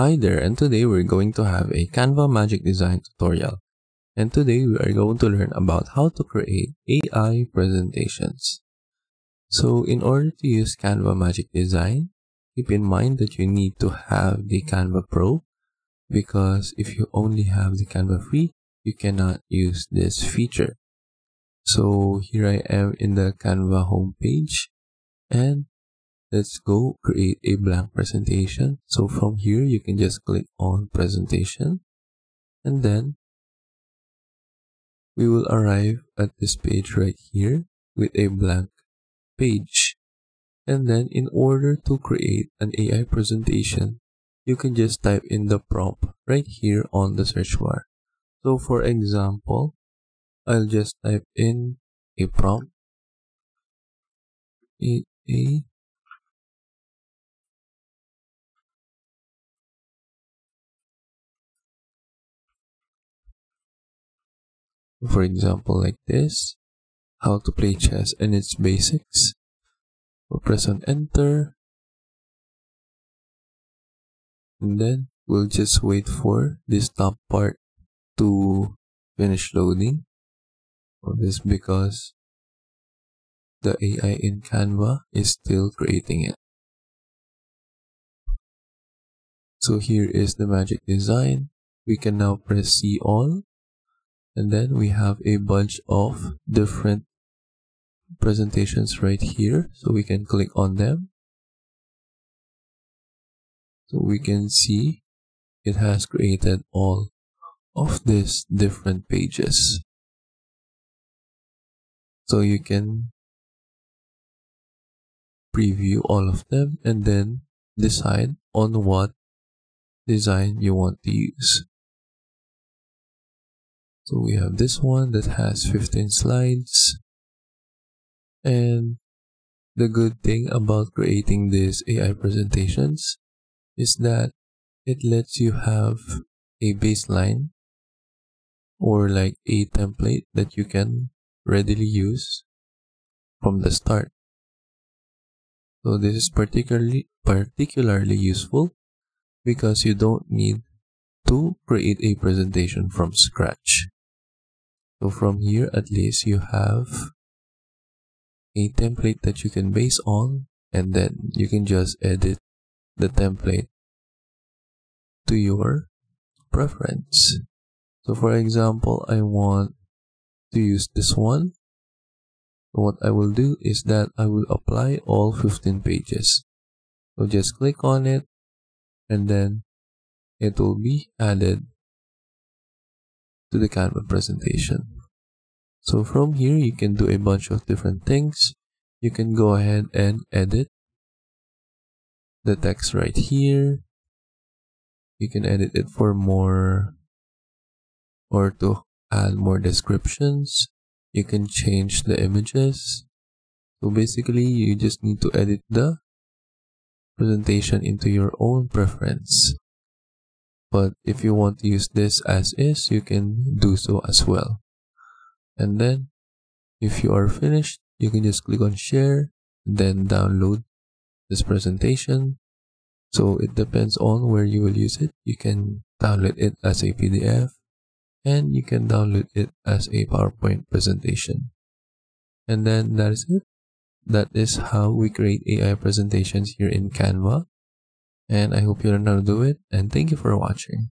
Hi there, and today we're going to have a Canva Magic Design tutorial. And today we are going to learn about how to create AI presentations. So in order to use Canva Magic Design, keep in mind that you need to have the Canva Pro, because if you only have the Canva Free, you cannot use this feature. So here I am in the Canva homepage, and let's go create a blank presentation. So from here, you can just click on presentation, and then we will arrive at this page right here with a blank page. And then in order to create an AI presentation, you can just type in the prompt right here on the search bar. So for example, I'll just type in a prompt, AI for example like this, how to play chess and its basics. We'll press on enter, and then we'll just wait for this top part to finish loading. This is because the AI in Canva is still creating it. So here is the magic design. We can now press see all, and then we have a bunch of different presentations right here, so we can click on them. So we can see it has created all of these different pages. So you can preview all of them and then decide on what design you want to use. So we have this one that has 15 slides. And the good thing about creating these AI presentations is that it lets you have a baseline or like a template that you can readily use from the start. So this is particularly useful because you don't need to create a presentation from scratch. So from here, at least you have a template that you can base on, and then you can just edit the template to your preference. So for example, I want to use this one. What I will do is that I will apply all 15 pages. So just click on it, and then it will be added to the Canva presentation. So from here, you can do a bunch of different things. You can go ahead and edit the text right here. You can edit it for more or to add more descriptions. You can change the images. So basically, you just need to edit the presentation into your own preference. But if you want to use this as is, you can do so as well. And then if you are finished, you can just click on share, then download this presentation. So it depends on where you will use it. You can download it as a PDF, and you can download it as a PowerPoint presentation. And then that is it. That is how we create AI presentations here in Canva. And I hope you learn how to do it, and thank you for watching.